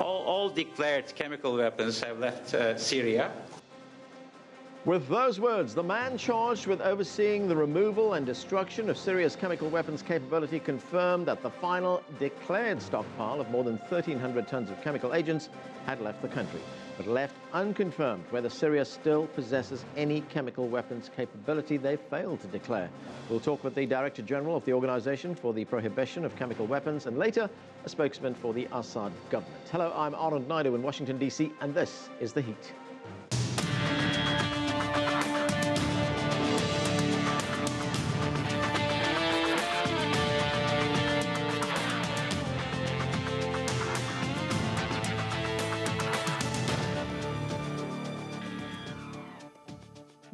All declared chemical weapons have left Syria. With those words, the man charged with overseeing the removal and destruction of Syria's chemical weapons capability confirmed that the final declared stockpile of more than 1,300 tons of chemical agents had left the country, but left unconfirmed whether Syria still possesses any chemical weapons capability they failed to declare. We'll talk with the Director General of the Organization for the Prohibition of Chemical Weapons and later a spokesman for the Assad government. Hello, I'm Arnold Naidu in Washington, D.C., and this is The Heat.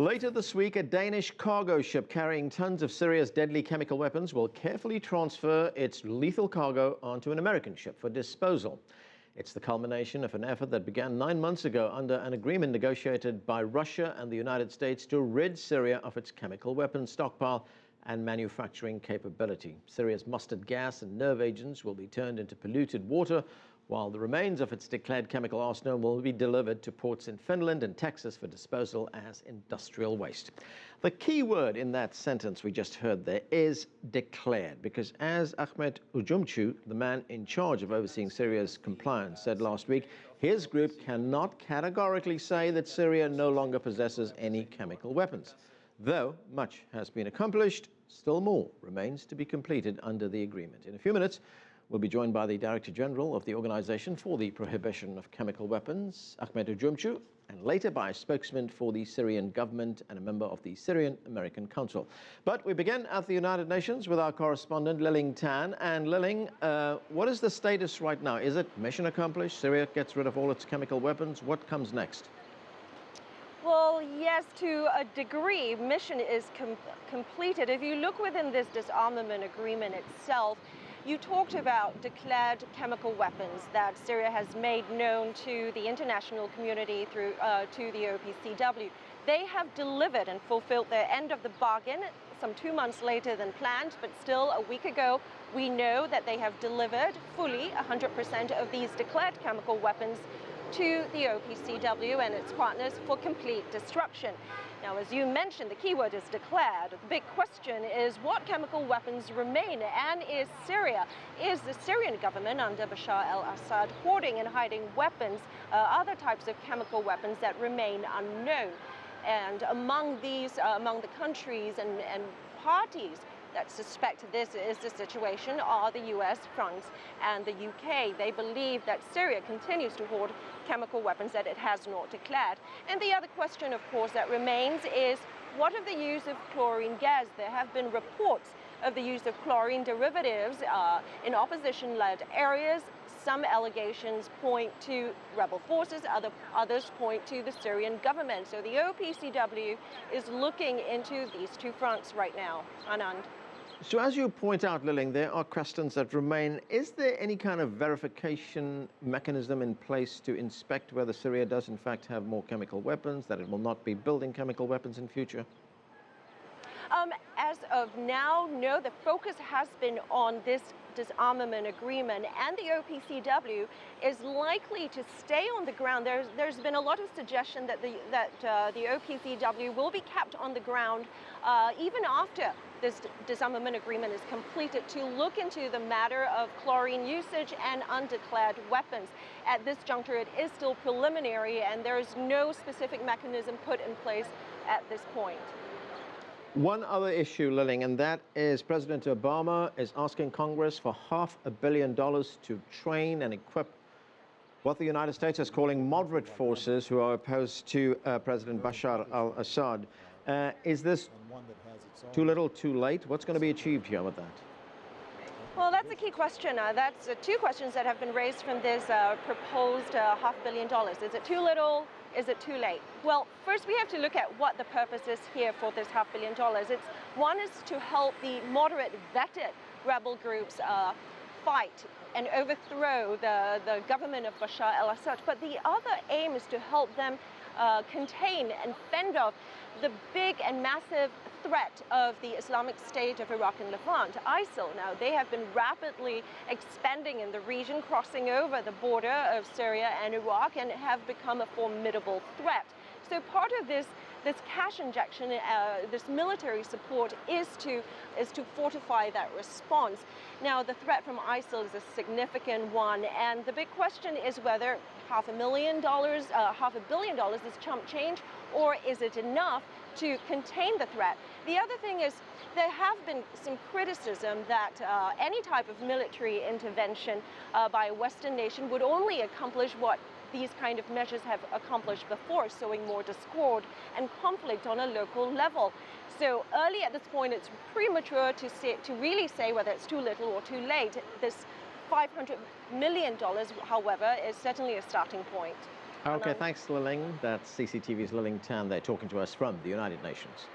Later this week, a Danish cargo ship carrying tons of Syria's deadly chemical weapons will carefully transfer its lethal cargo onto an American ship for disposal. It's the culmination of an effort that began 9 months ago under an agreement negotiated by Russia and the United States to rid Syria of its chemical weapons stockpile and manufacturing capability. Syria's mustard gas and nerve agents will be turned into polluted water, while the remains of its declared chemical arsenal will be delivered to ports in Finland and Texas for disposal as industrial waste. The key word in that sentence we just heard there is declared, because as Ahmet Ujumcu, the man in charge of overseeing Syria's compliance, said last week, his group cannot categorically say that Syria no longer possesses any chemical weapons. Though much has been accomplished, still more remains to be completed under the agreement. In a few minutes, we'll be joined by the Director General of the Organization for the Prohibition of Chemical Weapons, Ahmet Ujumcu, and later by a spokesman for the Syrian government and a member of the Syrian-American Council. But we begin at the United Nations with our correspondent, Liling Tan. And Liling, what is the status right now? Is it mission accomplished? Syria gets rid of all its chemical weapons. What comes next? Well, yes, to a degree, mission is completed. If you look within this disarmament agreement itself, you talked about declared chemical weapons that Syria has made known to the international community through to the OPCW. They have delivered and fulfilled their end of the bargain some 2 months later than planned, but still a week ago, we know that they have delivered fully 100% of these declared chemical weapons to the OPCW and its partners for complete destruction. Now, as you mentioned, the key word is declared. The big question is what chemical weapons remain, and is the Syrian government under Bashar al-Assad hoarding and hiding weapons, other types of chemical weapons that remain unknown? And among the countries and parties that suspect this is the situation are the US, France, and the UK. They believe that Syria continues to hoard chemical weapons that it has not declared. And the other question, of course, that remains is what of the use of chlorine gas? There have been reports of the use of chlorine derivatives in opposition-led areas. Some allegations point to rebel forces, others point to the Syrian government. So the OPCW is looking into these two fronts right now. Anand. So as you point out, Liling, there are questions that remain. Is there any kind of verification mechanism in place to inspect whether Syria does in fact have more chemical weapons, that it will not be building chemical weapons in future? As of now, no, the focus has been on this disarmament agreement, and the OPCW is likely to stay on the ground. There's been a lot of suggestion that the OPCW will be kept on the ground even after this disarmament agreement is completed to look into the matter of chlorine usage and undeclared weapons. At this juncture, it is still preliminary, and there is no specific mechanism put in place at this point. One other issue, Liling, and that is President Obama is asking Congress for $500 million to train and equip what the United States is calling moderate forces who are opposed to President Bashar al-Assad. Is this too little, too late? What's going to be achieved here with that? Well, that's a key question. That's two questions that have been raised from this proposed $500 million. Is it too little? Is it too late? Well, first we have to look at what the purpose is here for this $500 million. One is to help the moderate vetted rebel groups fight and overthrow the government of Bashar al-Assad. But the other aim is to help them contain and fend off the big and massive threat of the Islamic State of Iraq and Levant, ISIL. Now, they have been rapidly expanding in the region, crossing over the border of Syria and Iraq, and have become a formidable threat. So part of this cash injection, this military support is to fortify that response. Now, the threat from ISIL is a significant one, and the big question is whether $500 million is chump change, or is it enough to contain the threat? The other thing is there have been some criticism that any type of military intervention by a Western nation would only accomplish what these kind of measures have accomplished before, sowing more discord and conflict on a local level. So early at this point, it's premature to really say whether it's too little or too late. This $500 million, however, is certainly a starting point. Okay, thanks, Liling. That's CCTV's Liling Tan there talking to us from the United Nations.